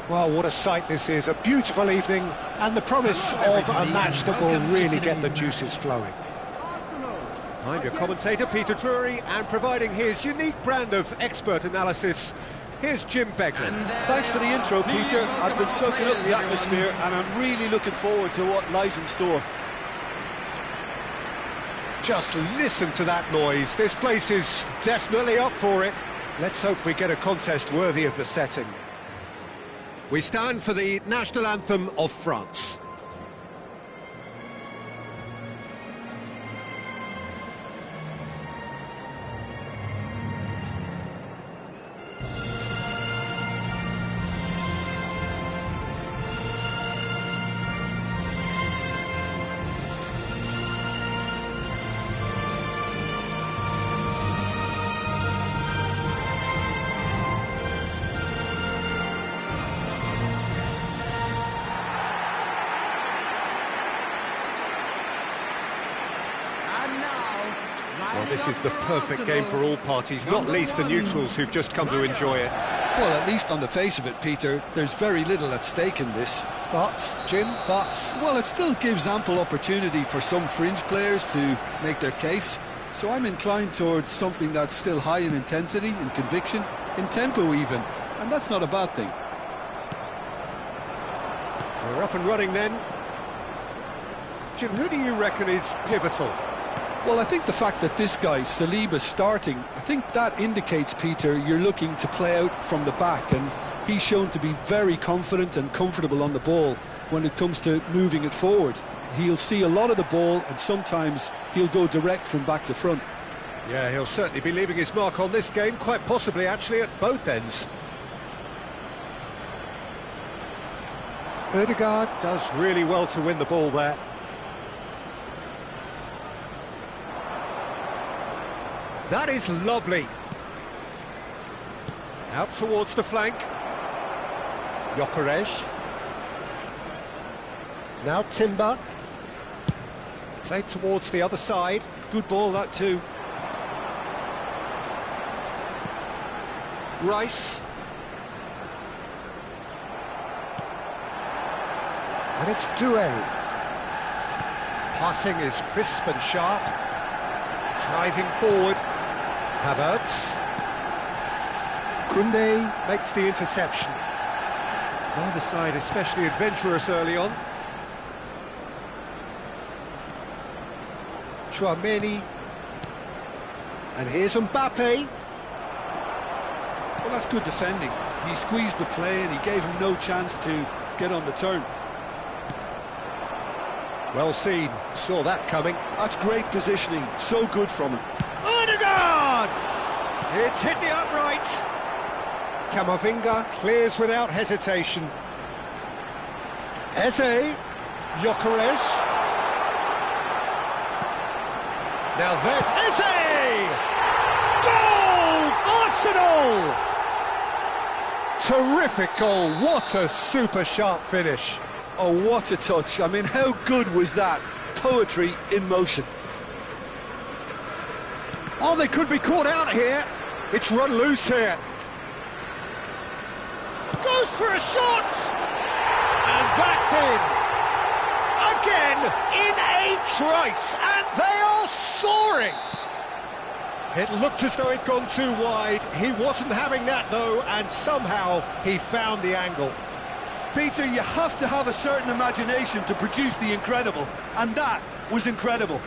Well, what a sight this is, a beautiful evening, and the promise of a match that will really get the juices flowing. I'm your commentator, Peter Drury, and providing his unique brand of expert analysis, here's Jim Beglin. Thanks for the intro, Peter. I've been soaking up the atmosphere, and I'm really looking forward to what lies in store. Just listen to that noise. This place is definitely up for it. Let's hope we get a contest worthy of the setting. We stand for the national anthem of France. Well, this is the perfect game for all parties, not least the neutrals who've just come to enjoy it. Well, at least on the face of it, Peter, there's very little at stake in this. But, Jim, Well, it still gives ample opportunity for some fringe players to make their case, so I'm inclined towards something that's still high in intensity, in conviction, in tempo even, and that's not a bad thing. We're up and running then. Jim, who do you reckon is pivotal? Well, I think the fact that this guy, Saliba, is starting, I think that indicates, Peter, you're looking to play out from the back, and he's shown to be very confident and comfortable on the ball when it comes to moving it forward. He'll see a lot of the ball, and sometimes he'll go direct from back to front. Yeah, he'll certainly be leaving his mark on this game, quite possibly actually at both ends. Ødegaard does really well to win the ball there. That is lovely. Out towards the flank. Gyökeres. Now Timber. Played towards the other side. Good ball, that too. Rice. And it's Doué. Passing is crisp and sharp. Driving forward. Havertz. Koundé makes the interception. Neither side especially adventurous early on. Tchouaméni. And here's Mbappe. Well, that's good defending. He squeezed the play and he gave him no chance to get on the turn. Well seen, saw that coming. That's great positioning, so good from him. Ødegaard! It's hit the upright. Camavinga clears without hesitation. Eze, Gyökeres. Now there's Eze! Goal! Arsenal! Terrific goal, what a super sharp finish. Oh, what a touch. I mean, how good was that? Poetry in motion. Oh, they could be caught out here. It's run loose here. Goes for a shot! And that's in. Again, in a trice, and they are soaring. It looked as though it'd gone too wide. He wasn't having that, though, and somehow he found the angle. Peter, you have to have a certain imagination to produce the incredible, and that was incredible.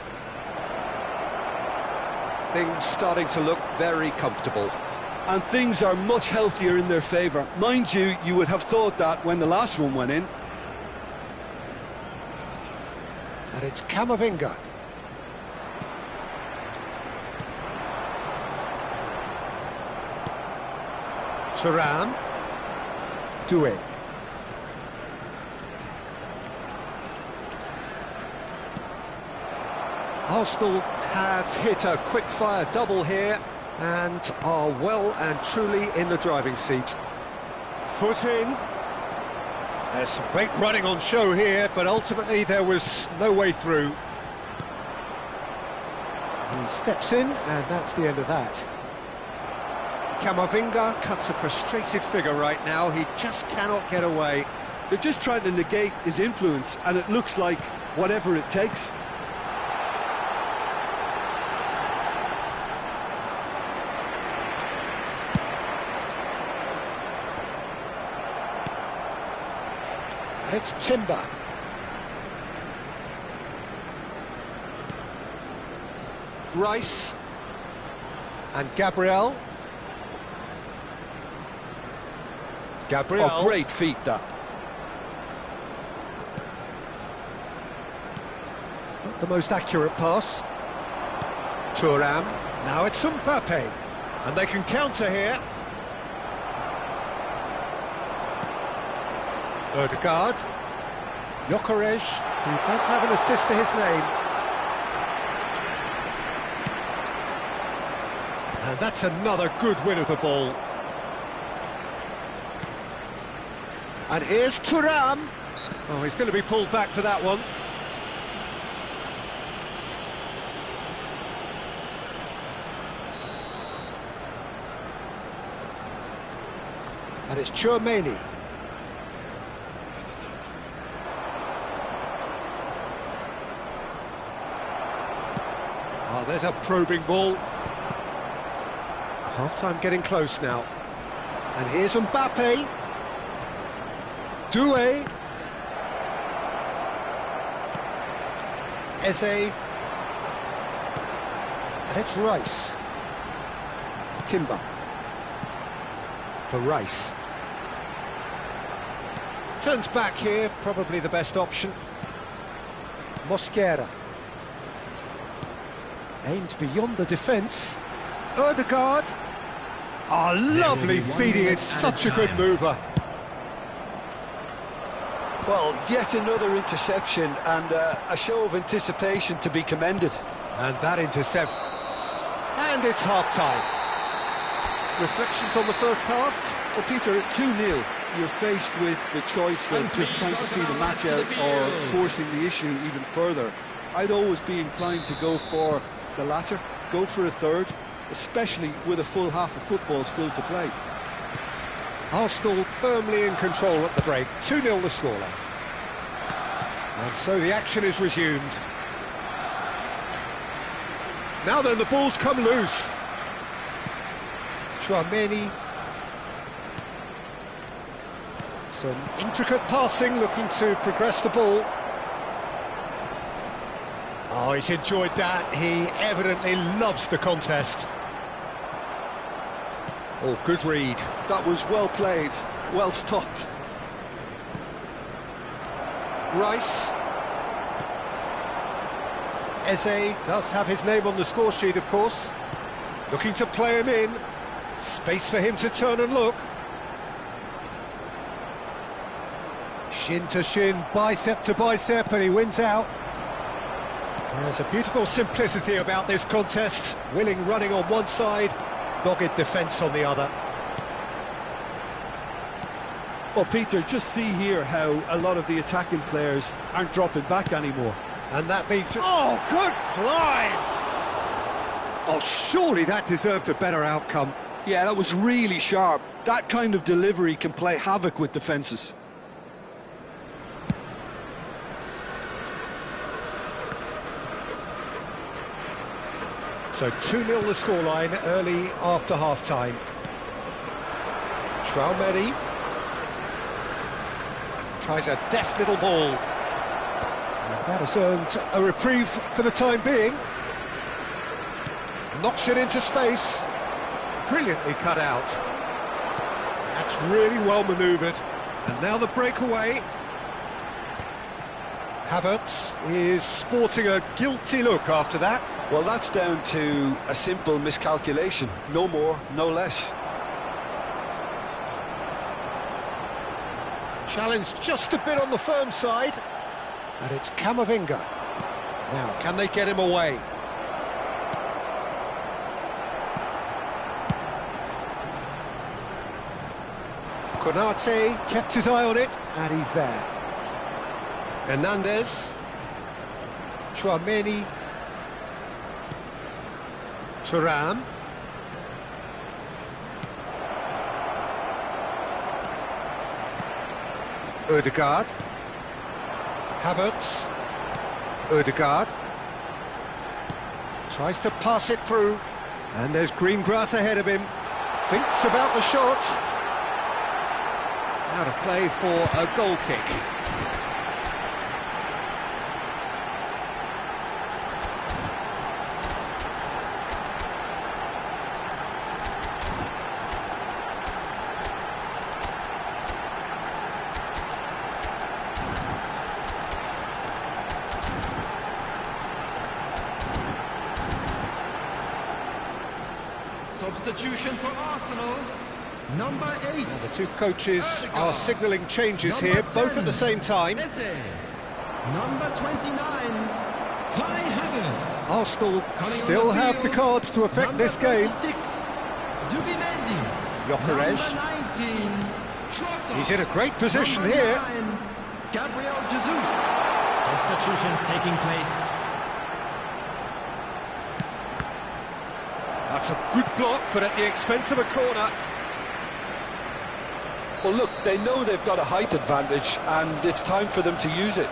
Things starting to look very comfortable. And things are much healthier in their favour. Mind you, you would have thought that when the last one went in. And it's Camavinga. Thuram. Doué. Arsenal have hit a quick-fire double here and are well and truly in the driving seat. Foot in. There's some great running on show here, but ultimately there was no way through. He steps in, and that's the end of that. Camavinga cuts a frustrated figure right now. He just cannot get away. They're just trying to negate his influence, and it looks like whatever it takes. And it's Timber. Rice. And Gabriel. Oh, great feat, that. Not the most accurate pass. Thuram. Now it's Mbappe. And they can counter here. Ødegaard. Gyökeres, who does have an assist to his name. And that's another good win of the ball. And here's Thuram. Oh, he's going to be pulled back for that one. And it's Tchouaméni. Oh, there's a probing ball. Half-time getting close now. And here's Mbappe. Doué. Eze. And it's Rice. Timber. For Rice. Turns back here, probably the best option. Mosquera. Aims beyond the defence. Ødegaard. Oh, lovely feed, he is such a good mover. Well, yet another interception and a show of anticipation to be commended. And that intercept. And it's half-time. Reflections on the first half? Well, Peter, at 2-0, you're faced with the choice of just trying to see the match out or forcing the issue even further. I'd always be inclined to go for the latter, go for a third, especially with a full half of football still to play. Arsenal firmly in control at the break, 2-0 the scoreline. And so the action is resumed. Now then, the ball's come loose. Tchouaméni. Some intricate passing, looking to progress the ball. Oh, he's enjoyed that. He evidently loves the contest. Oh, good read. That was well played, well stopped. Rice. Eze does have his name on the score sheet, of course. Looking to play him in. Space for him to turn and look. Shin to shin, bicep to bicep, and he wins out. There's a beautiful simplicity about this contest. Willing running on one side, dogged defence on the other. Well, Peter, just see here how a lot of the attacking players aren't dropping back anymore. And that means... Oh, good climb! Oh, surely that deserved a better outcome. Yeah, that was really sharp. That kind of delivery can play havoc with defences. So 2-0 the scoreline early after half-time. Tchouaméni tries a deft little ball. And that has earned a reprieve for the time being. Knocks it into space. Brilliantly cut out. That's really well manoeuvred. And now the breakaway. Havertz is sporting a guilty look after that. Well, that's down to a simple miscalculation. No more, no less. Challenge just a bit on the firm side. And it's Camavinga. Now, can they get him away? Konate kept his eye on it, and he's there. Hernandez. Tchouaméni. Thuram. Ødegaard. Havertz. Ødegaard. Tries to pass it through. And there's green grass ahead of him. Thinks about the shot. Out of play for a goal kick. Substitution for Arsenal, number 8. Well, the two coaches are signalling changes here, both at the same time. Messi. Number 29, Kai Havertz. Arsenal still have the cards to affect this game. 36, Zubimendi. Gyökeres. Number 19, Trossard. He's in a great position Number here. 9, Gabriel Jesus. Substitutions taking place. That's a good block, but at the expense of a corner. Well, look, they know they've got a height advantage, and it's time for them to use it.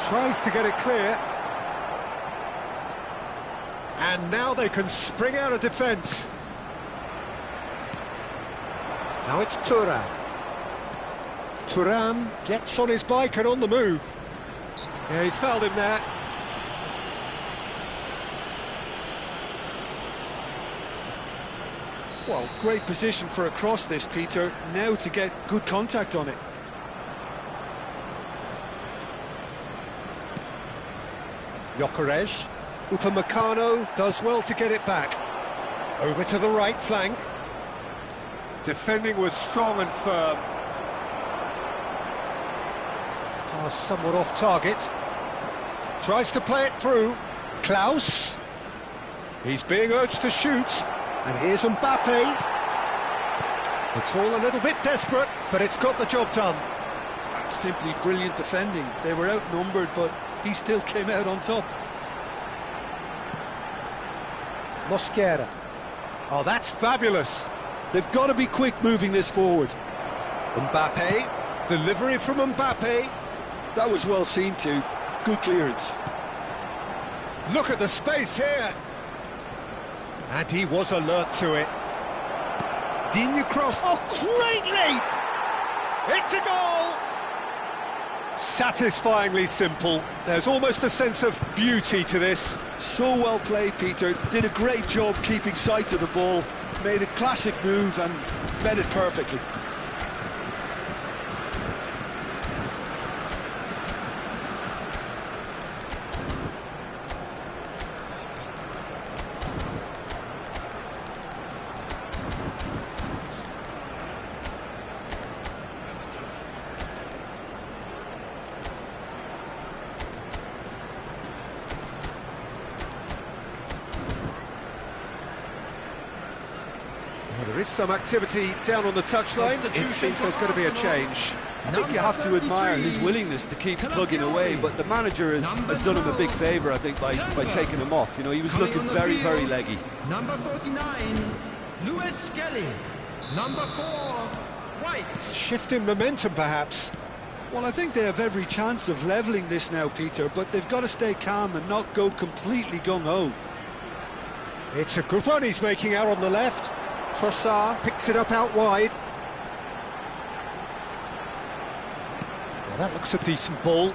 Tries to get it clear. And now they can spring out of defence. Now it's Thuram. Thuram gets on his bike and on the move. Yeah, he's fouled him there. Well, great position for a cross this, Peter. Now to get good contact on it. Gyökeres. Upamecano does well to get it back. Over to the right flank. Defending was strong and firm. Pass somewhat off target. Tries to play it through. Klaus. He's being urged to shoot. And here's Mbappe. It's all a little bit desperate, but it's got the job done. That's simply brilliant defending. They were outnumbered, but he still came out on top. Mosquera. Oh, that's fabulous. They've got to be quick moving this forward. Mbappe. Delivery from Mbappe. That was well seen too. Good clearance. Look at the space here. And he was alert to it. Digne cross. Oh, great leap! It's a goal! Satisfyingly simple. There's almost a sense of beauty to this. So well played, Peter. Did a great job keeping sight of the ball. Made a classic move and met it perfectly. Well, there is some activity down on the touchline. It seems there's going to be a change. I think you have to admire his willingness to keep plugging away, but the manager has done him a big favour, I think, by taking him off. You know, he was looking very, very leggy. Number 49, Lewis Kelly. Number 4, White. Shifting momentum, perhaps. Well, I think they have every chance of levelling this now, Peter, but they've got to stay calm and not go completely gung-ho. It's a good run he's making out on the left. Trossard picks it up out wide. Now that looks a decent ball.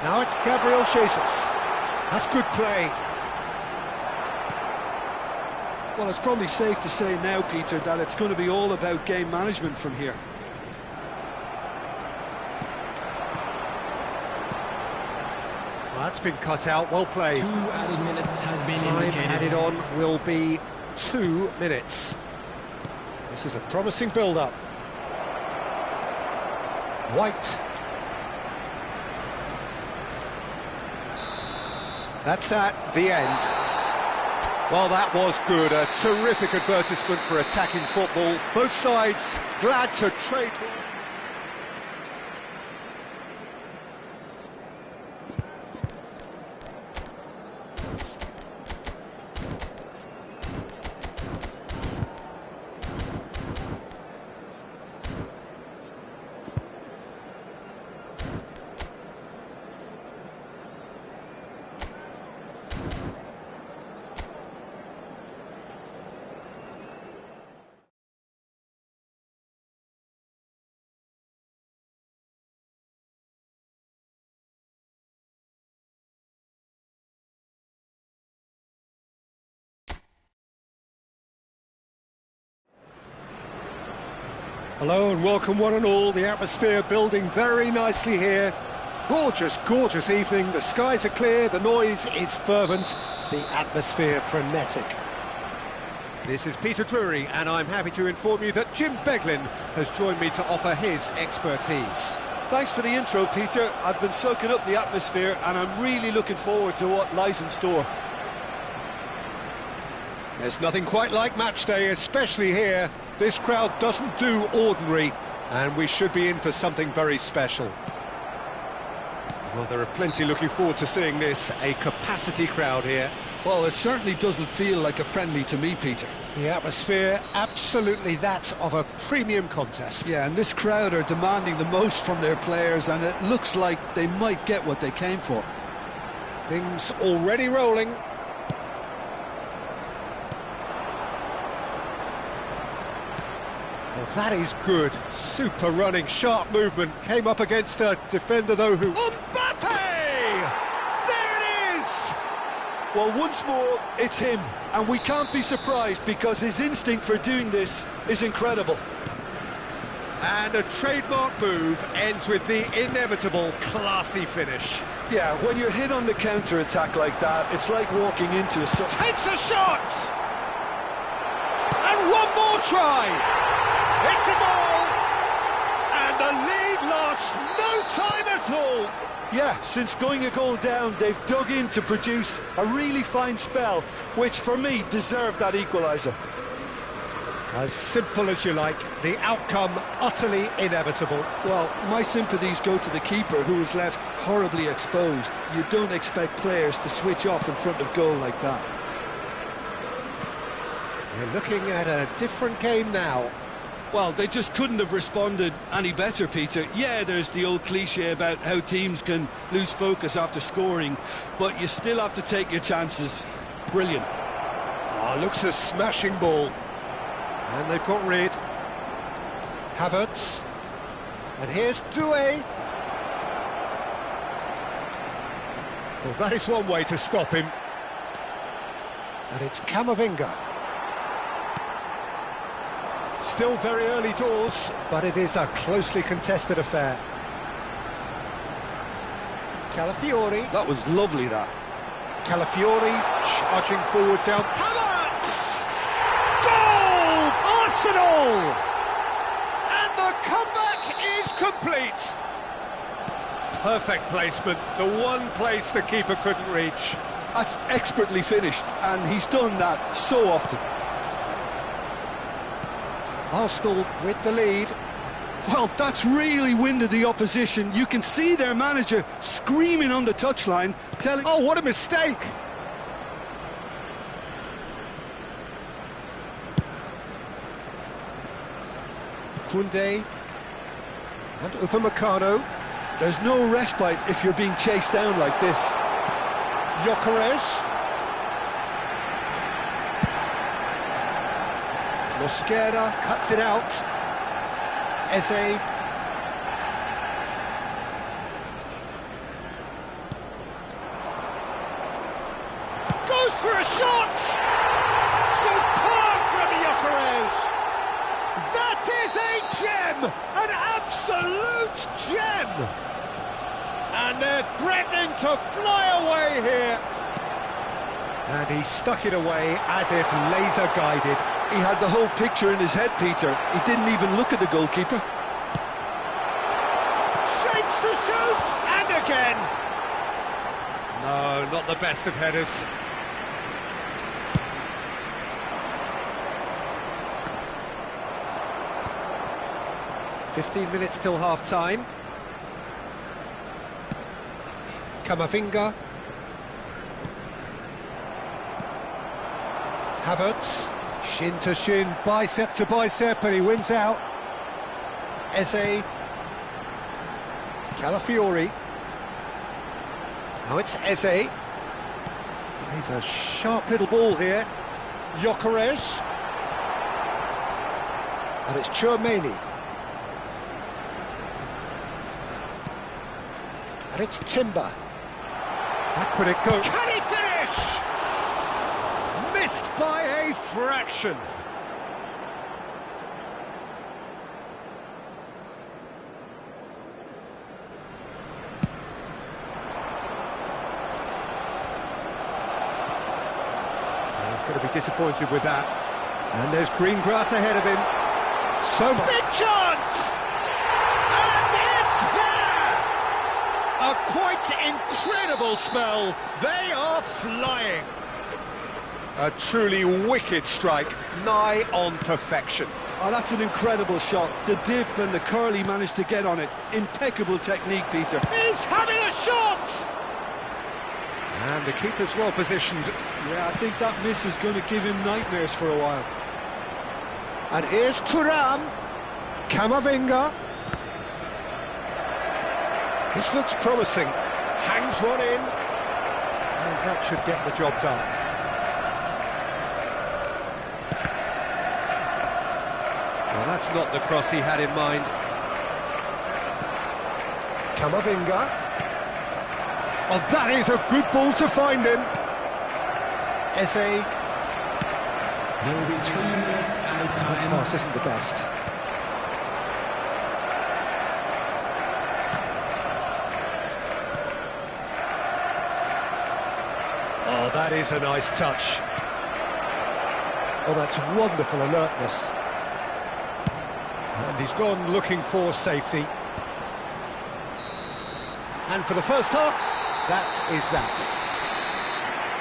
Now it's Gabriel Jesus. That's good play. Well, it's probably safe to say now, Peter, that it's going to be all about game management from here. Well, that's been cut out, well played. 2 added minutes has been Time indicated. added on will be 2 minutes. This is a promising build-up. White. That's that, the end. Well, that was good. A terrific advertisement for attacking football. Both sides glad to trade. Hello and welcome one and all. The atmosphere building very nicely here. Gorgeous, gorgeous evening. The skies are clear, the noise is fervent, the atmosphere frenetic. This is Peter Drury, and I'm happy to inform you that Jim Beglin has joined me to offer his expertise. Thanks for the intro, Peter. I've been soaking up the atmosphere and I'm really looking forward to what lies in store. There's nothing quite like match day, especially here. This crowd doesn't do ordinary, and we should be in for something very special. Well, there are plenty looking forward to seeing this, a capacity crowd here. Well, it certainly doesn't feel like a friendly to me, Peter. The atmosphere, absolutely that of a premium contest. Yeah, and this crowd are demanding the most from their players, and it looks like they might get what they came for. Things already rolling. Well, that is good. Super running, sharp movement. Came up against a defender, though, who... Mbappe! There it is! Well, once more, it's him, and we can't be surprised because his instinct for doing this is incredible. And a trademark move ends with the inevitable classy finish. Yeah, when you're hit on the counter-attack like that, it's like walking into a... Takes a shot! And one more try! It's a goal! And the lead lost no time at all! Yeah, since going a goal down, they've dug in to produce a really fine spell, which for me deserved that equaliser. As simple as you like, the outcome utterly inevitable. Well, my sympathies go to the keeper, who was left horribly exposed. You don't expect players to switch off in front of goal like that. We're looking at a different game now. Well, they just couldn't have responded any better, Peter. Yeah, there's the old cliche about how teams can lose focus after scoring, but you still have to take your chances. Brilliant. Oh, looks a smashing ball. And they've got rid. Havertz. And here's Doué. Well, that is one way to stop him. And it's Camavinga. Still very early doors, but it is a closely contested affair. Calafiori. That was lovely, that. Calafiori charging forward down. Havertz! Goal! Arsenal! And the comeback is complete. Perfect placement, the one place the keeper couldn't reach. That's expertly finished, and he's done that so often. Arsenal with the lead. Well, that's really winded the opposition. You can see their manager screaming on the touchline, telling... Oh, what a mistake! Koundé and Upamecano. There's no respite if you're being chased down like this. Gyökeres. Mosquera cuts it out. Eze. Goes for a shot! Superb from Gyökeres! That is a gem! An absolute gem! And they're threatening to fly away here. And he stuck it away as if laser-guided. He had the whole picture in his head, Peter. He didn't even look at the goalkeeper. Shapes to shoot! And again! No, not the best of headers. "15 minutes till half-time. Camavinga. Havertz. Shin to shin, bicep to bicep, and he wins out. Eze. Calafiori. Now it's Eze. Plays a sharp little ball here. Gyökeres. And it's Tchouaméni. And it's Timber. Back could it go? Can he finish? Missed by a fraction. going to be disappointed with that. And there's green grass ahead of him. So much. Big chance! And it's there! A quite incredible spell. They are flying. A truly wicked strike, nigh on perfection. Oh, that's an incredible shot. The dip and the curl he managed to get on it. Impeccable technique, Peter. He's having a shot! And the keeper's well positioned. Yeah, I think that miss is going to give him nightmares for a while. And here's Thuram. Camavinga. This looks promising. Hangs one in. And that should get the job done. Well, that's not the cross he had in mind. Camavinga. Oh, that is a good ball to find him. Eze. There will be 3 minutes added That time. pass isn't the best. Oh, that is a nice touch. Oh, that's wonderful alertness. And he's gone looking for safety. And for the first half, that is that.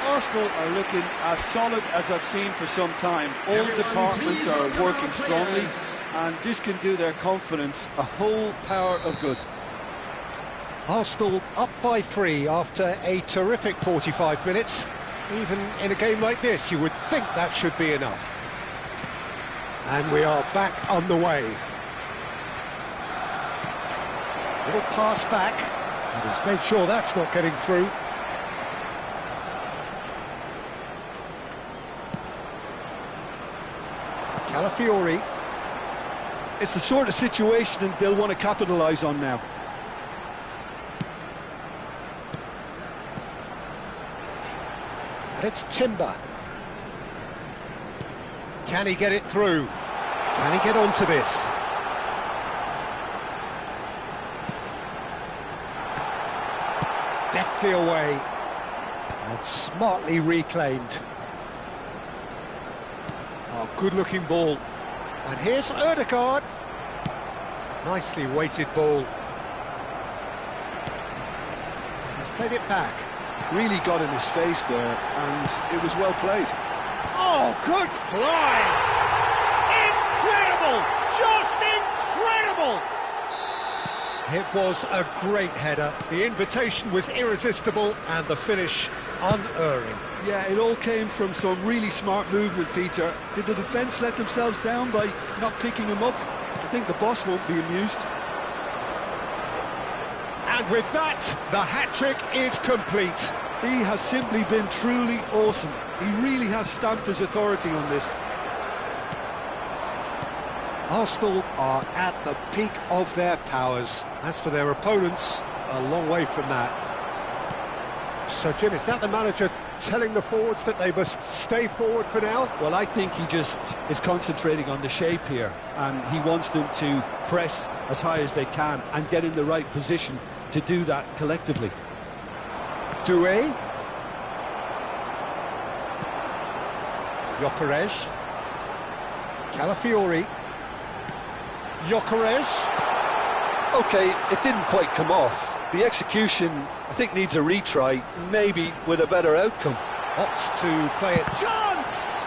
Arsenal are looking as solid as I've seen for some time. All departments are working strongly, and this can do their confidence a whole power of good. Arsenal up by 3 after a terrific 45 minutes. Even in a game like this, you would think that should be enough. And we are back on the way. Little pass back, and he's made sure that's not getting through. Calafiori. It's the sort of situation they'll want to capitalise on now. And it's Timber. Can he get it through? Can he get onto this? Deftly away. And smartly reclaimed. Oh, good-looking ball. And here's Ødegaard. Nicely weighted ball. He's played it back. Really got in his face there, and it was well played. Oh, good play! Incredible! Just incredible! It was a great header. The invitation was irresistible, and the finish unerring. Yeah, it all came from some really smart movement, Peter. Did the defence let themselves down by not picking him up? I think the boss won't be amused. And with that, the hat-trick is complete. He has simply been truly awesome. He really has stamped his authority on this. Arsenal are at the peak of their powers. As for their opponents, a long way from that. So, Jim, is that the manager telling the forwards that they must stay forward for now? Well, I think he just is concentrating on the shape here, and he wants them to press as high as they can and get in the right position to do that collectively. Doué. Gyökeres. Calafiori. Gyökeres. OK, it didn't quite come off. The execution, I think, needs a retry, maybe with a better outcome. Opts to play it. Chance!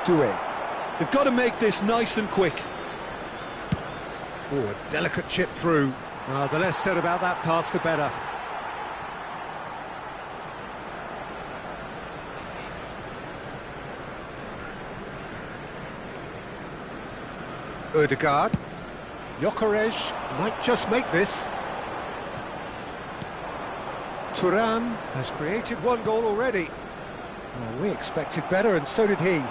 Doué. They've got to make this nice and quick. Oh, a delicate chip through. The less said about that pass, the better. Ødegaard. Gyökeres might just make this. Thuram has created 1 goal already. Oh, we expected better, and so did he.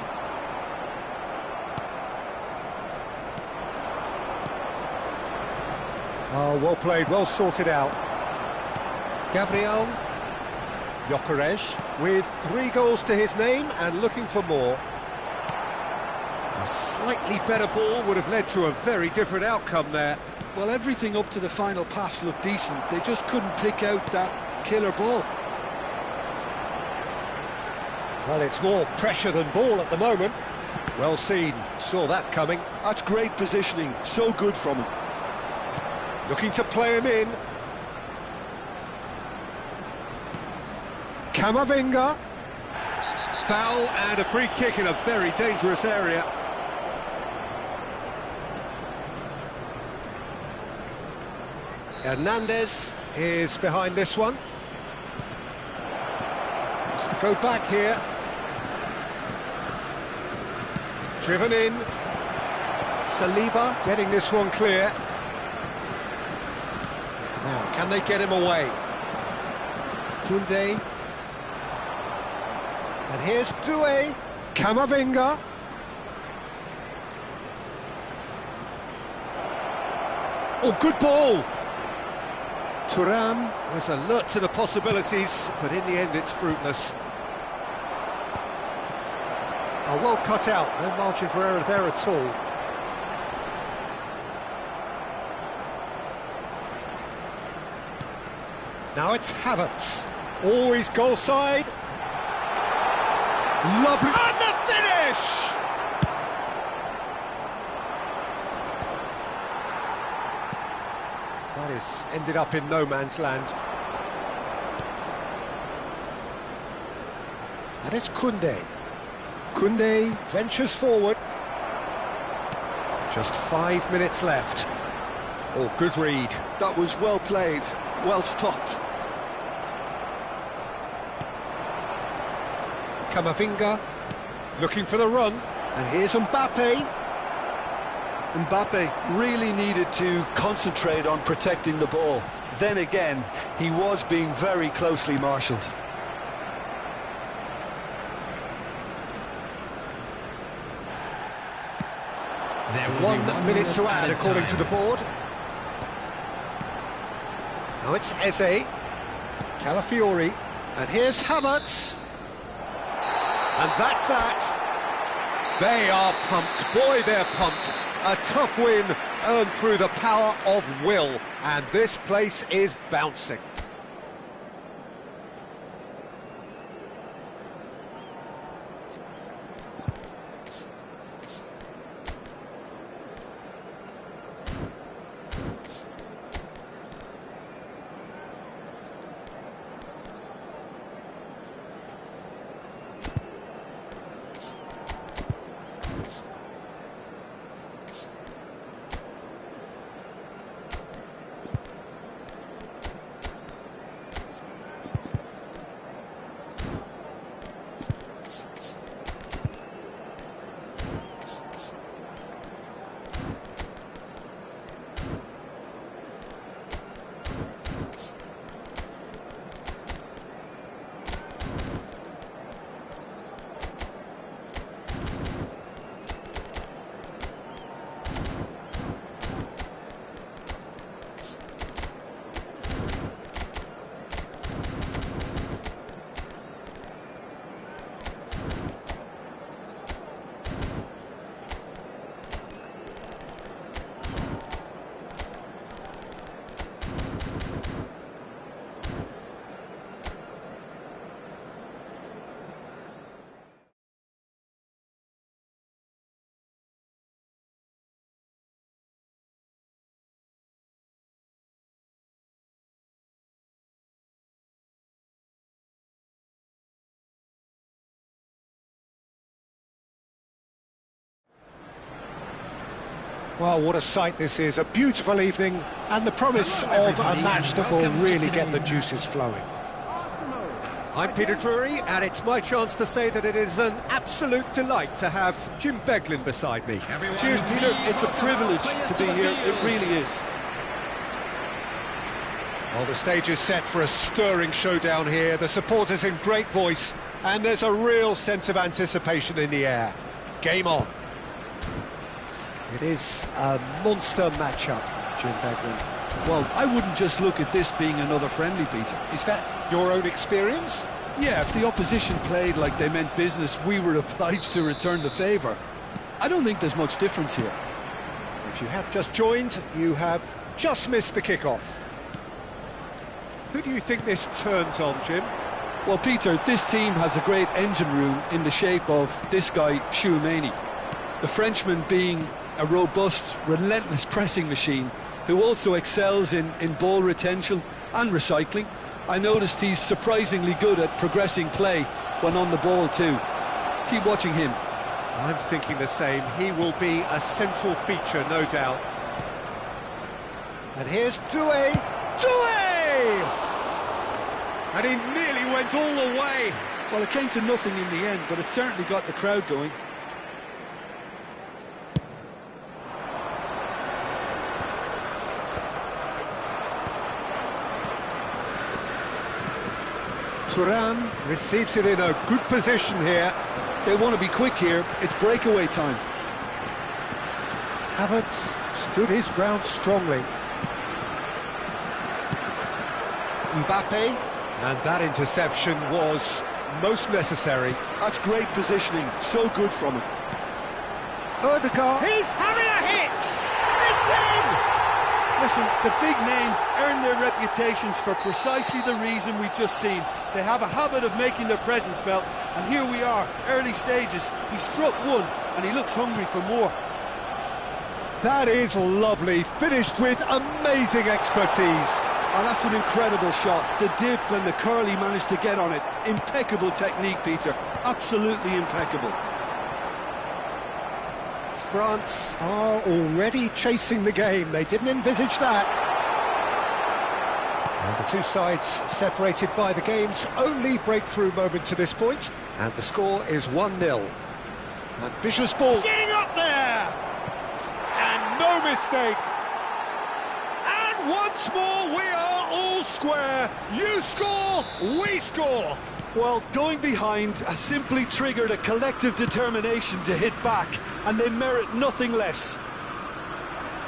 Oh, well played, well sorted out. Gabriel. Gyökeres with 3 goals to his name and looking for more. A slightly better ball would have led to a very different outcome there. Well, everything up to the final pass looked decent. They just couldn't pick out that killer ball. Well, it's more pressure than ball at the moment. Well seen, saw that coming. That's great positioning, so good from him. Looking to play him in. Camavinga. Foul and a free kick in a very dangerous area. Hernandez is behind this one. Has to go back here. Driven in. Saliba getting this one clear. Now, can they get him away? Koundé. And here's Doué. Camavinga. Oh, good ball. Thuram was alert to the possibilities, but in the end it's fruitless. Oh, well cut out, no margin for error there at all. Now it's Havertz, always goal side. Lovely, and the finish! That is ended up in no man's land. And it's Koundé. Koundé ventures forward. Just 5 minutes left. Oh, good read. That was well played, well stopped. Camavinga looking for the run, and here's Mbappe. Mbappe really needed to concentrate on protecting the ball. Then again, he was being very closely marshalled. There will be 1 minute to add according time. to the board. Now it's Eze, Calafiori, and here's Havertz. And that's that. They are pumped. Boy, they're pumped. A tough win earned through the power of will. And this place is bouncing. Well, what a sight this is. A beautiful evening and the promise of a match that will really get the juices flowing. I'm Peter Drury, and it's my chance to say that it is an absolute delight to have Jim Beglin beside me. Cheers, Peter. It's a privilege to be here. It really is. Well, the stage is set for a stirring showdown here. The supporters in great voice, and there's a real sense of anticipation in the air. Game on. It is a monster matchup, Jim Beglin. Well, I wouldn't just look at this being another friendly, Peter. Is that your own experience? Yeah, if the opposition played like they meant business, we were obliged to return the favour. I don't think there's much difference here. If you have just joined, you have just missed the kickoff. Who do you think this turns on, Jim? Well, Peter, this team has a great engine room in the shape of this guy, Tchouaméni. The Frenchman being a robust, relentless pressing machine who also excels in ball retention and recycling. I noticed he's surprisingly good at progressing play when on the ball too. Keep watching him. I'm thinking the same. He will be a central feature, no doubt. And here's Doué. Doué! And he nearly went all the way. Well, it came to nothing in the end, but it certainly got the crowd going. Thuram receives it in a good position here. They want to be quick here. It's breakaway time. Havertz stood his ground strongly. Mbappe, and that interception was most necessary. That's great positioning, so good from him. Odegaard, he's having a hit! It's in! Listen, the big names earn their reputations for precisely the reason we've just seen. They have a habit of making their presence felt, and here we are, early stages. He struck one, and he looks hungry for more. That is lovely, finished with amazing expertise. Oh, that's an incredible shot. The dip and the curl he managed to get on it. Impeccable technique, Peter. Absolutely impeccable. France are already chasing the game. They didn't envisage that. And the two sides separated by the game's only breakthrough moment to this point. And the score is 1-0. Ambitious ball. Getting up there! And no mistake. And once more we are all square. You score, we score. Well, going behind has simply triggered a collective determination to hit back, and they merit nothing less.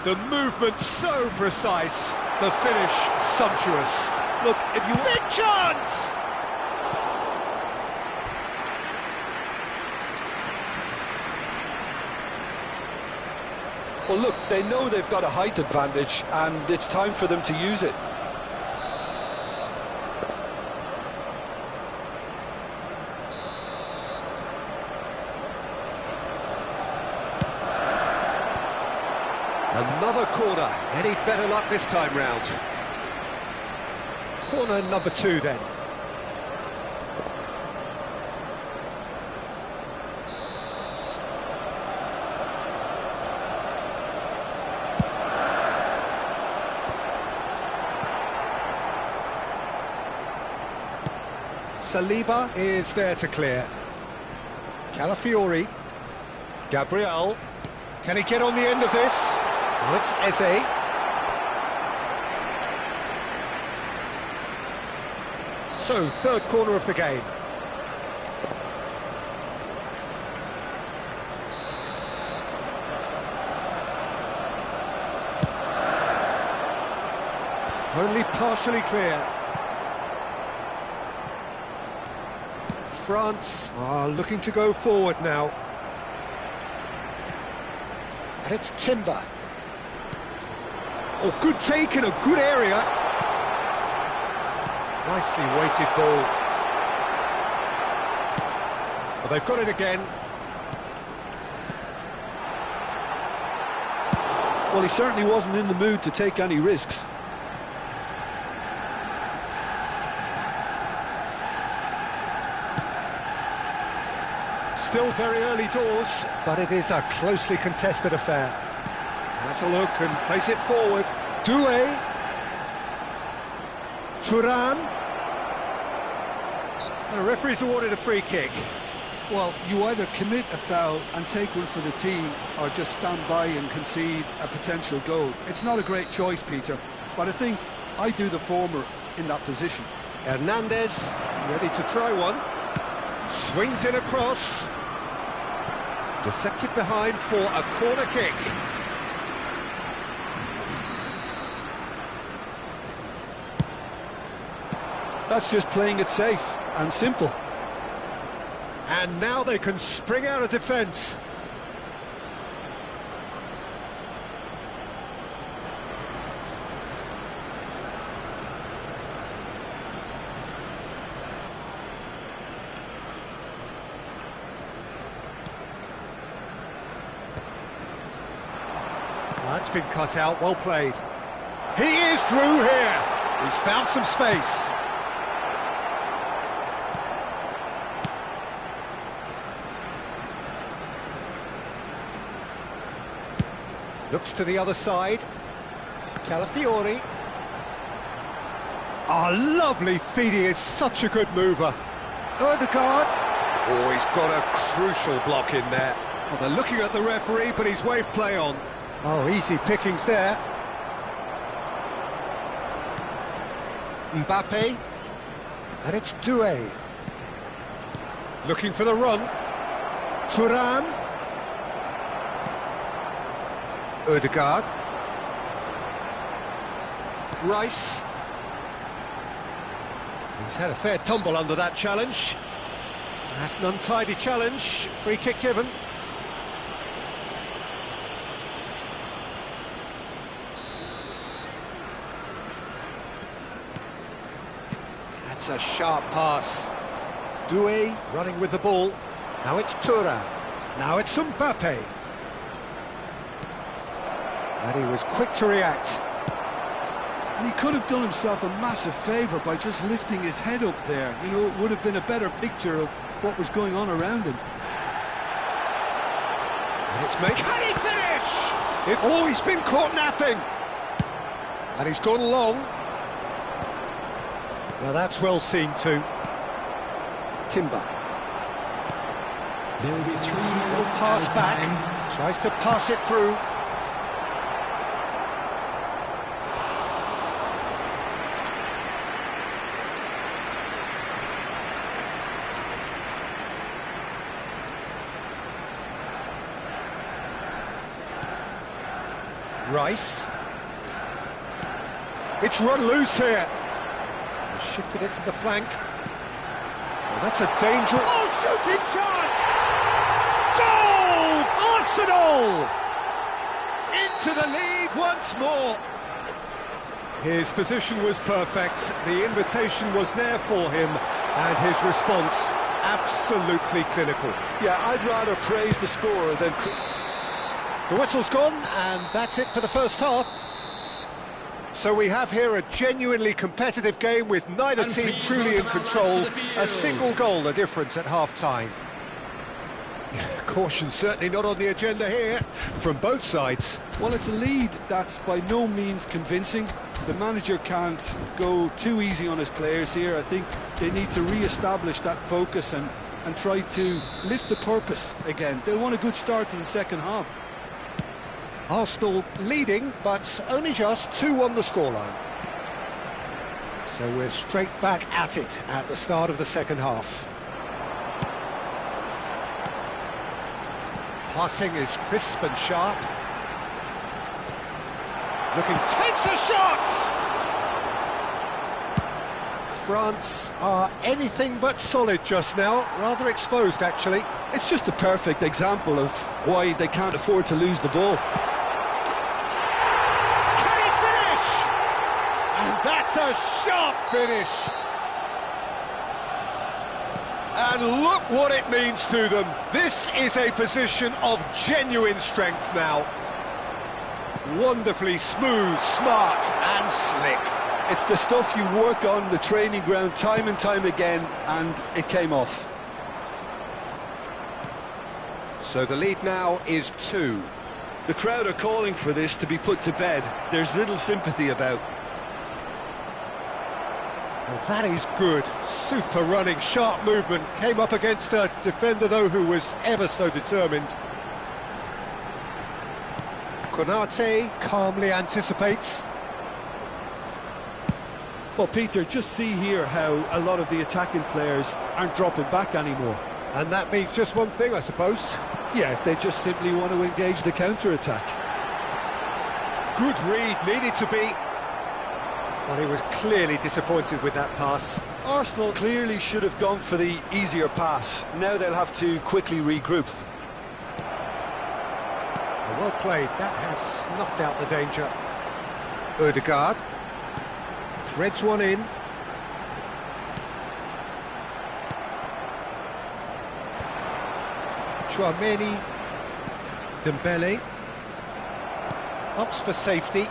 The movement so precise, the finish sumptuous. Look, if you... Big chance! Well, look, they know they've got a height advantage, and it's time for them to use it. Another corner. Any better luck this time round? Corner number 2 then. Saliba is there to clear. Calafiori. Gabriel. Can he get on the end of this? Oh, it's Eze. So, third corner of the game. Only partially clear. France are looking to go forward now. And it's Timber. Oh, good take in a good area. Nicely weighted ball. Well, they've got it again. Well, he certainly wasn't in the mood to take any risks. Still very early doors, but it is a closely contested affair. That's a look and place it forward. Doué. Thuram. The referee's awarded a free kick. Well, you either commit a foul and take one for the team, or just stand by and concede a potential goal. It's not a great choice, Peter, but I think I do the former in that position. Hernandez, ready to try one. Swings it across. Deflected behind for a corner kick. That's just playing it safe and simple. And now they can spring out of defence. That's been cut out, well played. He is through here. He's found some space. Looks to the other side. Calafiori. Oh, lovely feed. He is such a good mover. Ødegaard. Oh, he's got a crucial block in there. Well, they're looking at the referee, but he's waved play on. Oh, easy pickings there. Mbappe. And it's Doué. Looking for the run. Thuram. Ødegaard. Rice. He's had a fair tumble under that challenge. That's an untidy challenge. Free kick given. That's a sharp pass. Doué running with the ball. Now it's Thuram. Now it's Mbappe. And he was quick to react. And he could have done himself a massive favour by just lifting his head up there. You know, it would have been a better picture of what was going on around him. And it's made. Can he finish? He's been caught napping. And he's gone long. Now that's well seen too. Timber. There will be 3 minutes Little pass added back. time. Tries to pass it through. Rice. It's run loose here. He shifted it to the flank. Well, that's a dangerous... Oh, shooting chance! Goal! Arsenal! Into the lead once more. His position was perfect. The invitation was there for him. And his response, absolutely clinical. Yeah, I'd rather praise the scorer than... The whistle's gone, and that's it for the first half. So we have here a genuinely competitive game with neither team truly in control. A single goal the difference at half-time. Caution certainly not on the agenda here from both sides. Well, it's a lead that's by no means convincing. The manager can't go too easy on his players here. I think they need to re-establish that focus and try to lift the purpose again. They want a good start to the second half. Arsenal leading, but only just 2 on the scoreline. So we're straight back at it at the start of the second half. Passing is crisp and sharp. Takes a shot! France are anything but solid just now, rather exposed actually. It's just a perfect example of why they can't afford to lose the ball. That's a sharp finish. And look what it means to them. This is a position of genuine strength now. Wonderfully smooth, smart and slick. It's the stuff you work on the training ground time and time again, and it came off. So the lead now is 2. The crowd are calling for this to be put to bed. There's little sympathy about. Well, that is good. Super running, sharp movement. Came up against a defender, though, who was ever so determined. Konate calmly anticipates. Well, Peter, just see here how a lot of the attacking players aren't dropping back anymore. And that means just one thing, I suppose. Yeah, they just simply want to engage the counter-attack. Good read, needed to be. Well, he was clearly disappointed with that pass. Arsenal clearly should have gone for the easier pass. Now they'll have to quickly regroup. Well played, that has snuffed out the danger. Ødegaard threads one in. Tchouaméni, Dembele. Ups for safety.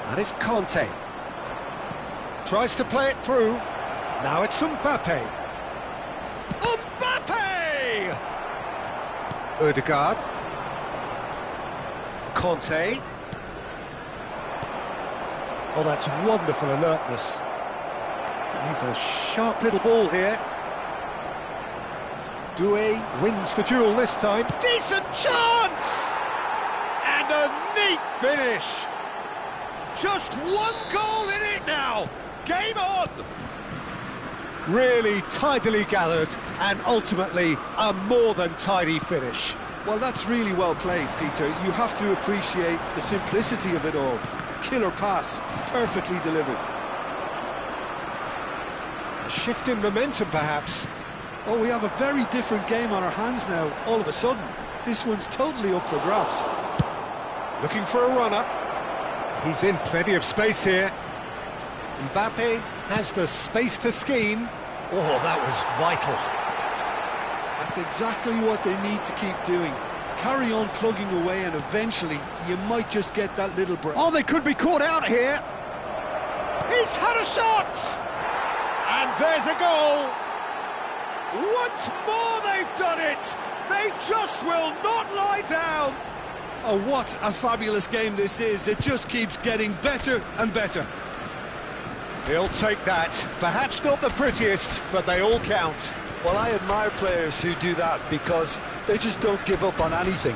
And it's Conte. Tries to play it through. Now it's Mbappe. Mbappe! Ødegaard. Conte. Oh, that's wonderful alertness. He's a sharp little ball here. Doué wins the duel this time. Decent chance! And a neat finish. Just one goal in it now. Game on! Really tidily gathered and ultimately a more than tidy finish. Well, that's really well played, Peter. You have to appreciate the simplicity of it all. Killer pass, perfectly delivered. A shift in momentum, perhaps. Oh, we have a very different game on our hands now, all of a sudden. This one's totally up for grabs. Looking for a runner. He's in plenty of space here. Mbappe has the space to scheme. Oh, that was vital. That's exactly what they need to keep doing. Carry on plugging away and eventually you might just get that little break. Oh, they could be caught out here. He's had a shot! And there's a goal! Once more they've done it! They just will not lie down! Oh, what a fabulous game this is. It just keeps getting better and better. He'll take that. Perhaps not the prettiest, but they all count. Well, I admire players who do that because they just don't give up on anything.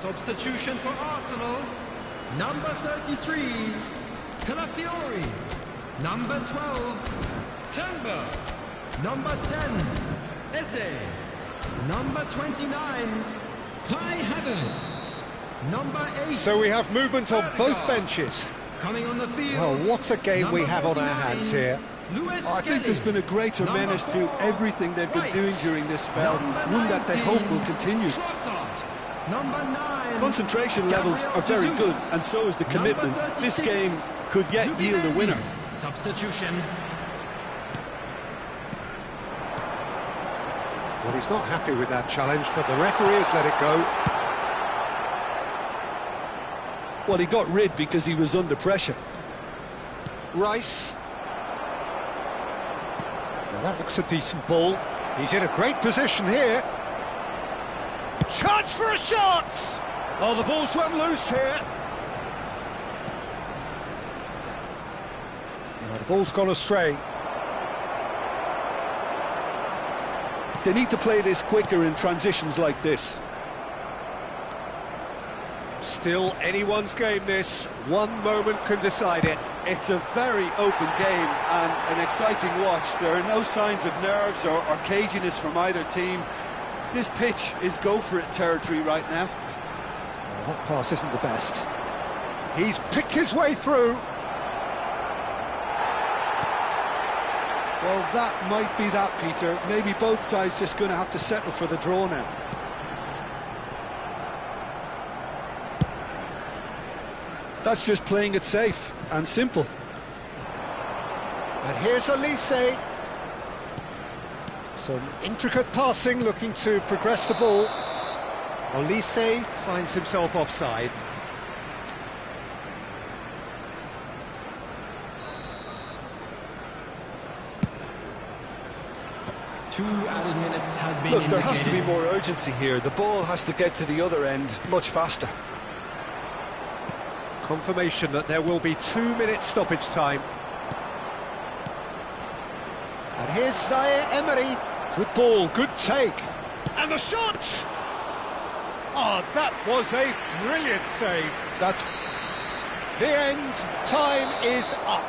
Substitution for Arsenal, number 33, Calafiori, number 12, Timber, number 10, Eze, number 29, Kai Havertz, number 8. So we have movement on both Ødegaard. benches. Coming on the field. Well, what a game we have on our hands here. I think there's been a greater menace to everything they've been doing during this spell, one that they hope will continue. Number 9. Concentration levels are very good, and so is the commitment. This game could yet yield a winner. Substitution. Well, he's not happy with that challenge, but the referee has let it go. Well, he got rid because he was under pressure. Rice. Now that looks a decent ball. He's in a great position here. Chance for a shot! Oh, the ball's run loose here. The ball's gone astray. They need to play this quicker in transitions like this. Still anyone's game this. One moment can decide it. It's a very open game and an exciting watch. There are no signs of nerves or caginess from either team. This pitch is go-for-it territory right now. Well, that pass isn't the best. He's picked his way through. Well, that might be that, Peter. Maybe both sides just going to have to settle for the draw now. That's just playing it safe and simple. And here's Olise. Some intricate passing, looking to progress the ball. Olise finds himself offside. Two added minutes has been Look, there has to be indicated. more urgency here. The ball has to get to the other end much faster. Confirmation that there will be 2 minutes stoppage time. And here's Zaire Emery. Good ball, good take. And the shot! Oh, that was a brilliant save. That's The end, time is up.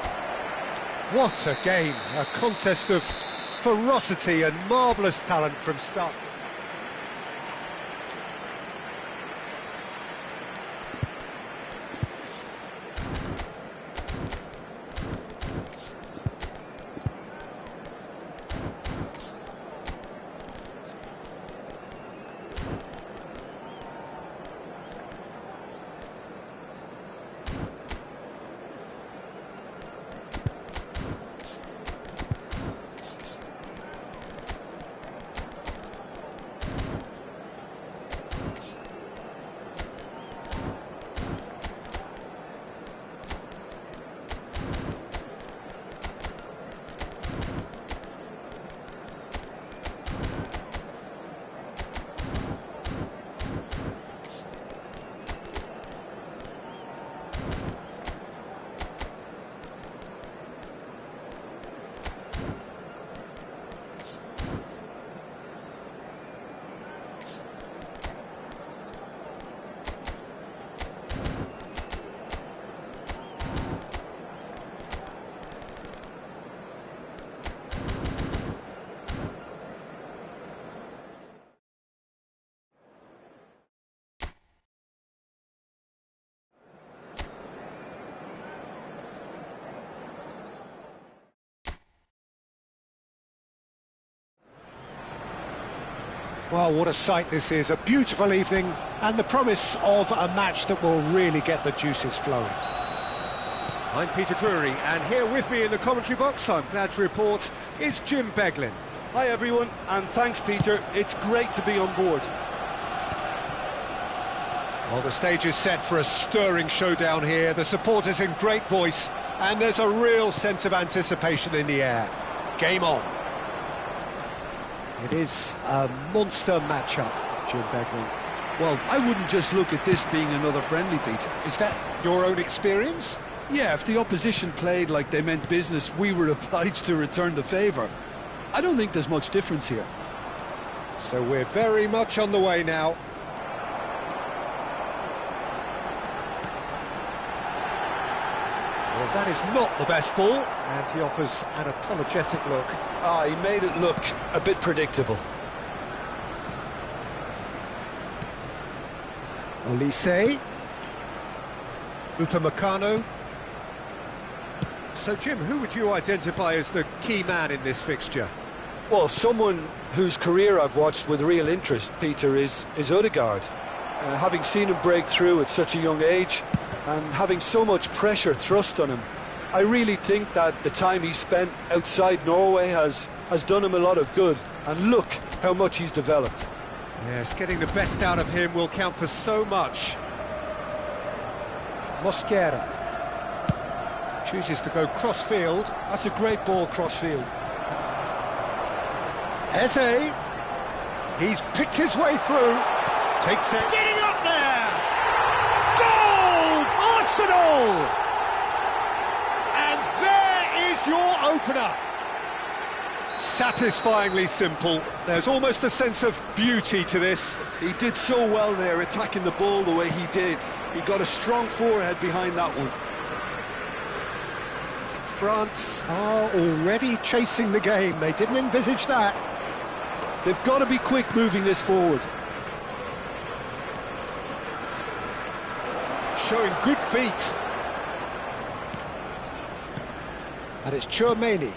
What a game, a contest of ferocity and marvellous talent from start. Well, what a sight this is, a beautiful evening and the promise of a match that will really get the juices flowing. I'm Peter Drury, and here with me in the commentary box, I'm glad to report, is Jim Beglin. Hi everyone, and thanks Peter, it's great to be on board. Well, the stage is set for a stirring showdown here, the supporters in great voice, and there's a real sense of anticipation in the air. Game on. It is a monster matchup, Jim Beglin. Well, I wouldn't just look at this being another friendly, Peter. Is that your own experience? Yeah, if the opposition played like they meant business, we were obliged to return the favour. I don't think there's much difference here. So we're very much on the way now. Well, that is not the best ball, and he offers an apologetic look. He made it look a bit predictable. Olise. Upamecano. So, Jim, who would you identify as the key man in this fixture? Well, someone whose career I've watched with real interest, Peter, is Odegaard. Having seen him break through at such a young age, and having so much pressure thrust on him, I really think that the time he spent outside Norway has done him a lot of good. And look how much he's developed. Yes, getting the best out of him will count for so much. Mosquera chooses to go cross-field. That's a great ball cross-field. Eze, he's picked his way through, takes it, getting up there! Goal! Arsenal! And there is your opener. Satisfyingly simple. There's almost a sense of beauty to this. He did so well there, attacking the ball the way he did. He got a strong forehead behind that one. France are already chasing the game. They didn't envisage that. They've got to be quick moving this forward. Showing good feet. And it's Tchouaméni.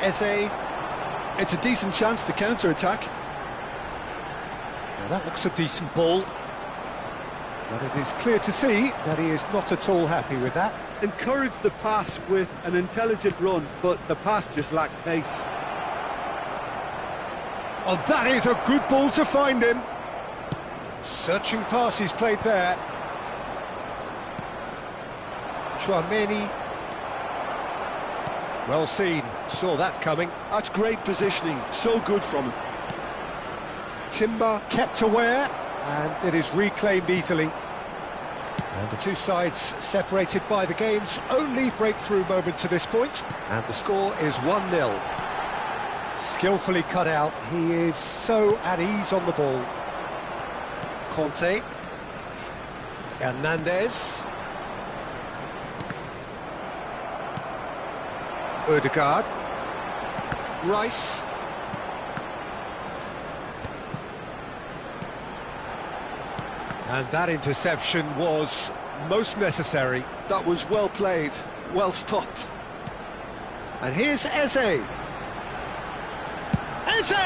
Eze. It's a decent chance to counter-attack. Now that looks a decent ball. But it is clear to see that he is not at all happy with that. Encouraged the pass with an intelligent run, but the pass just lacked pace. Oh, that is a good ball to find him. Searching pass he's played there. Tchouaméni. Well seen, saw that coming. That's great positioning, so good from him. Timber kept aware, and it is reclaimed easily. And the two sides separated by the game's only breakthrough moment to this point. And the score is 1-0. Skillfully cut out, he is so at ease on the ball. Conte. Hernandez. Ødegaard. Rice. And that interception was most necessary. That was well played, well stopped. And here's Eze. Eze!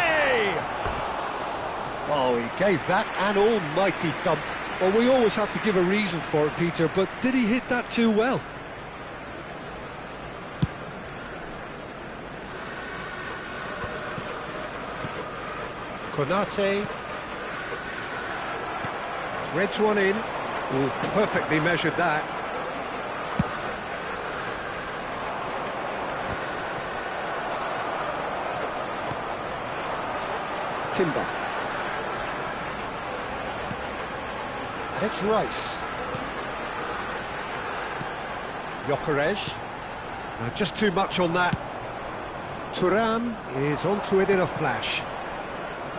Oh, he gave that an almighty thump. Well, we always have to give a reason for it, Peter, but did he hit that too well? Konate threads one in. Oh, perfectly measured that. Timber. And it's Rice. Gyökeres. Just too much on that. Thuram is onto it in a flash.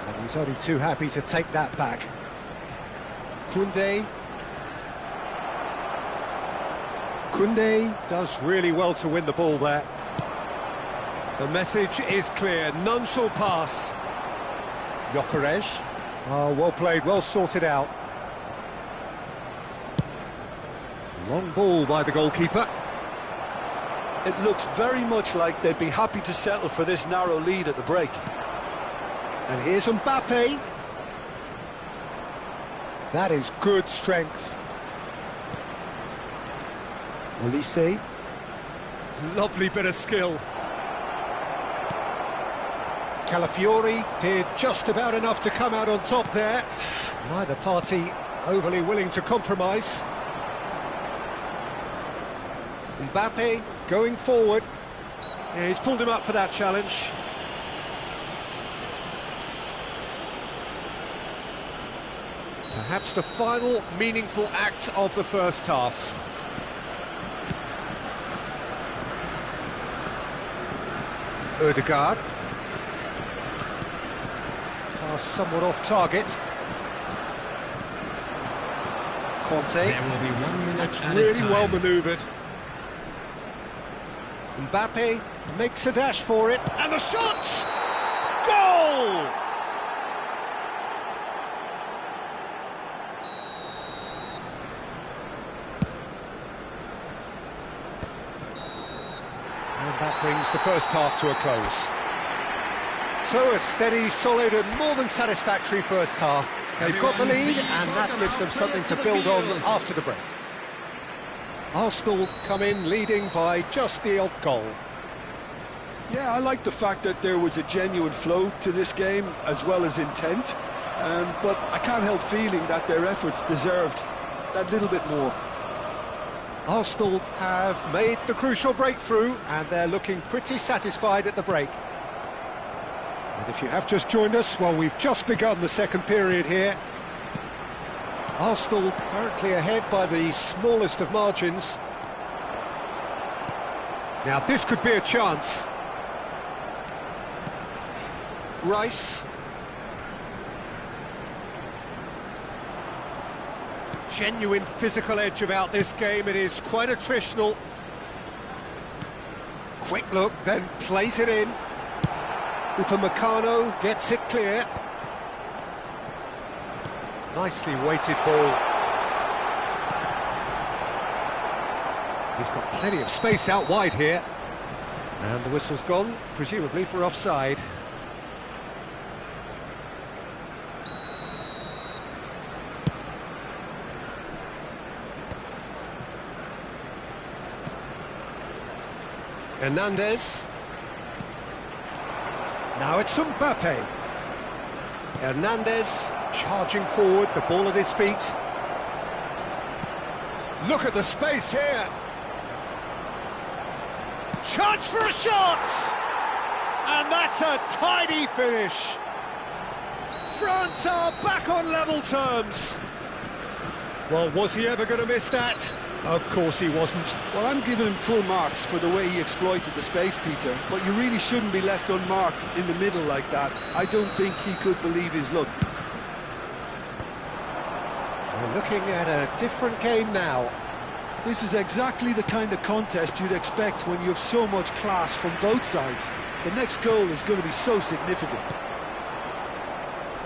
And he's only too happy to take that back. Koundé. Koundé does really well to win the ball there. The message is clear, none shall pass. Gyökeres. Oh, well played, well sorted out. Long ball by the goalkeeper. It looks very much like they'd be happy to settle for this narrow lead at the break. And here's Mbappe. That is good strength. Olise. Lovely bit of skill. Calafiori did just about enough to come out on top there. Neither party overly willing to compromise. Mbappe going forward. Yeah, he's pulled him up for that challenge. Perhaps the final meaningful act of the first half. Ødegaard. Pass somewhat off target. Conte. There will be 1 minute That's at really a time. well manoeuvred. Mbappe makes a dash for it, and the shot! Goal! And that brings the first half to a close. So a steady, solid and more than satisfactory first half. They've got the lead and that gives them something to build on after the break. Arsenal come in leading by just the odd goal. Yeah, I like the fact that there was a genuine flow to this game as well as intent, but I can't help feeling that their efforts deserved that little bit more. Arsenal have made the crucial breakthrough and they're looking pretty satisfied at the break. And if you have just joined us, well, we've just begun the second period here. Arsenal currently ahead by the smallest of margins. Now this could be a chance. Rice. Genuine physical edge about this game, it is quite attritional. Quick look, then plays it in. Upamecano gets it clear. Nicely weighted ball. He's got plenty of space out wide here. And the whistle's gone, presumably for offside. Hernandez. Now it's Mbappe. Hernandez charging forward, the ball at his feet. Look at the space here. Chance for a shot! And that's a tidy finish. France are back on level terms. Well, was he ever going to miss that? Of course he wasn't. Well, I'm giving him full marks for the way he exploited the space, Peter, but you really shouldn't be left unmarked in the middle like that. I don't think he could believe his luck. We're looking at a different game now. This is exactly the kind of contest you'd expect when you have so much class from both sides. The next goal is going to be so significant.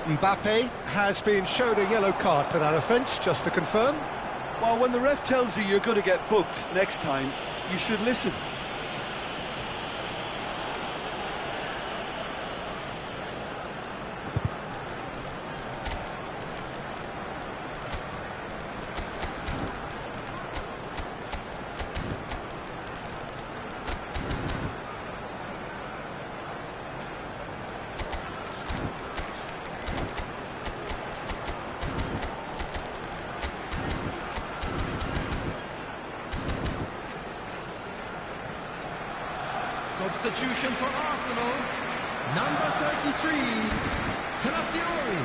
Mbappe has been shown a yellow card for that offence, just to confirm. Well, when the ref tells you you're going to get booked next time, you should listen. Substitution for Arsenal, number 33, Calafiori.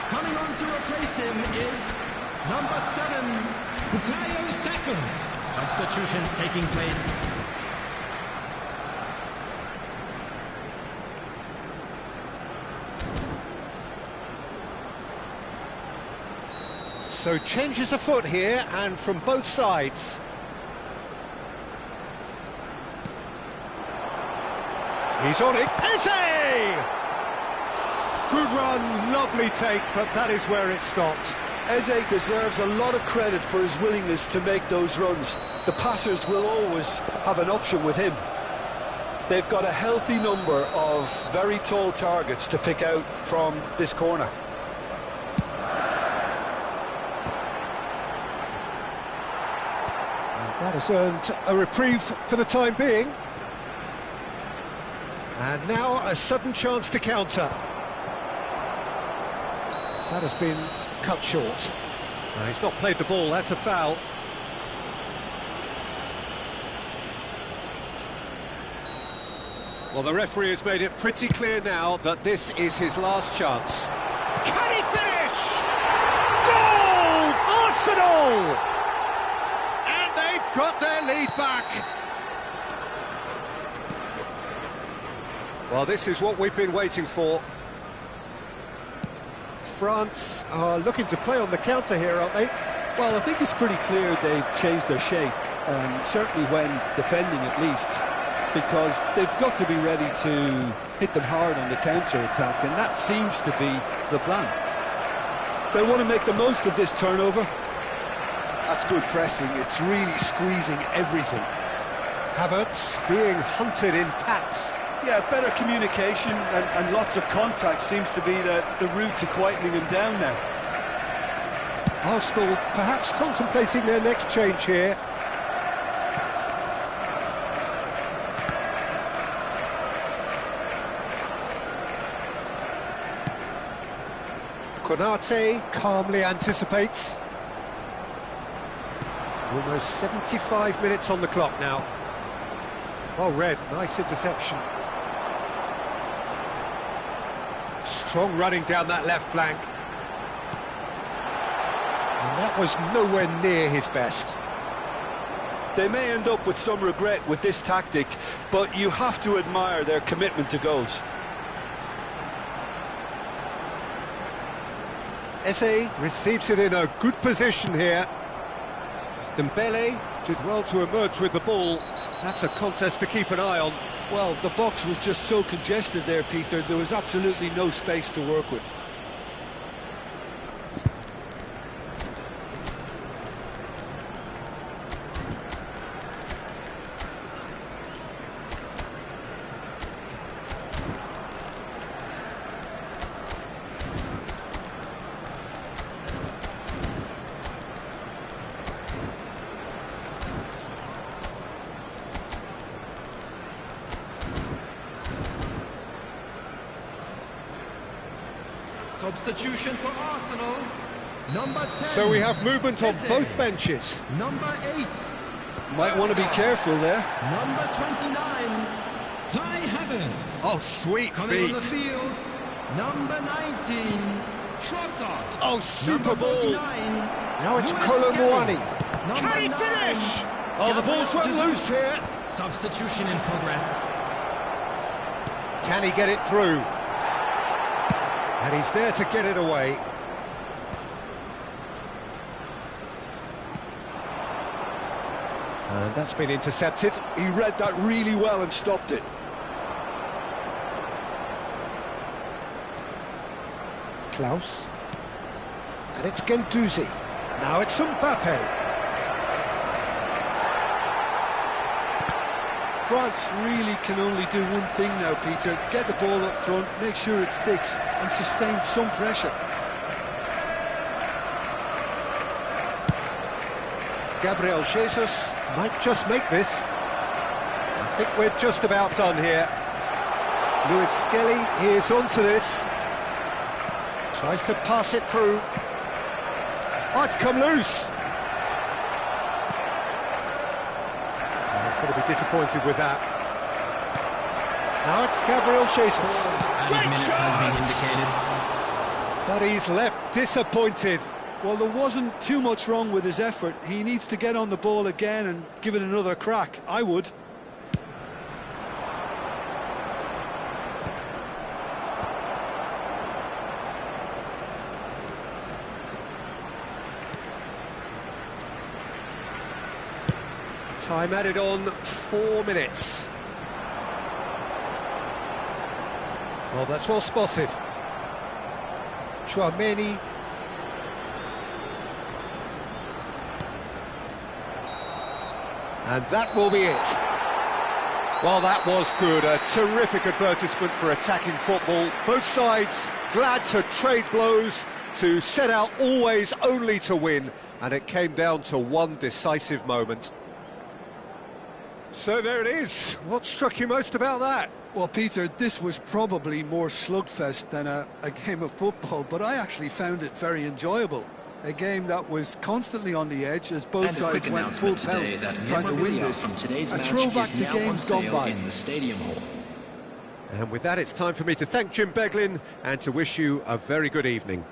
Coming on to replace him is number 7, Bukayo Saka. Substitutions taking place. So changes afoot here, and from both sides. He's on it. Eze! Good run, lovely take, but that is where it stopped. Eze deserves a lot of credit for his willingness to make those runs. The passers will always have an option with him. They've got a healthy number of very tall targets to pick out from this corner. And that has earned a reprieve for the time being. And now a sudden chance to counter. That has been cut short. He's not played the ball, that's a foul. Well, the referee has made it pretty clear now that this is his last chance. Can he finish? Goal! Arsenal! And they've got their lead back. Well, this is what we've been waiting for. France are looking to play on the counter here, aren't they? Well, I think it's pretty clear they've changed their shape, certainly when defending at least, because they've got to be ready to hit them hard on the counter-attack, and that seems to be the plan. They want to make the most of this turnover. That's good pressing, it's really squeezing everything. Havertz being hunted in packs. Yeah, better communication and lots of contact seems to be the route to quietening him down now. Arsenal perhaps contemplating their next change here. Konate calmly anticipates. Almost 75 minutes on the clock now. Well read, nice interception. Strong running down that left flank. And that was nowhere near his best. They may end up with some regret with this tactic, but you have to admire their commitment to goals. Eze receives it in a good position here. Dembele did well to emerge with the ball. That's a contest to keep an eye on. Well, the box was just so congested there, Peter. There was absolutely no space to work with. Substitution for Arsenal, number 10. So we have movement on both benches. Number 8. Might want to be careful there. Number 29, Kai Havertz. Oh, sweet Coming on feet. the field, number 19, Trossard. Oh, super Number ball. 49, Now it's Luis Kolomuani. Skelly. Can he Number 9, finish? Oh, the ball's run Gabriel loose here. Substitution in progress. Can he get it through? And he's there to get it away. And that's been intercepted. He read that really well and stopped it. Klaus. And it's Guendouzi. Now it's Mbappe. France really can only do one thing now, Peter. Get the ball up front, make sure it sticks, and sustain some pressure. Gabriel Jesus might just make this. I think we're just about done here. Lewis Skelly is onto this. Tries to pass it through. Oh, it's come loose. Oh, he's going to be disappointed with that. Now it's Gabriel Jesus. Added minute has been indicated. But he's left disappointed. Well, there wasn't too much wrong with his effort. He needs to get on the ball again and give it another crack. I would. Time added on 4 minutes. Well, that's well spotted. Chouameni. And that will be it. Well, that was good. A terrific advertisement for attacking football. Both sides glad to trade blows, to set out always only to win. And it came down to one decisive moment. So there it is. What struck you most about that? Well, Peter, this was probably more slugfest than a game of football, but I actually found it very enjoyable. A game that was constantly on the edge as both sides went full pelt trying to win this. A throwback to games gone by. In the Stadium Hall. And with that, it's time for me to thank Jim Beglin and to wish you a very good evening.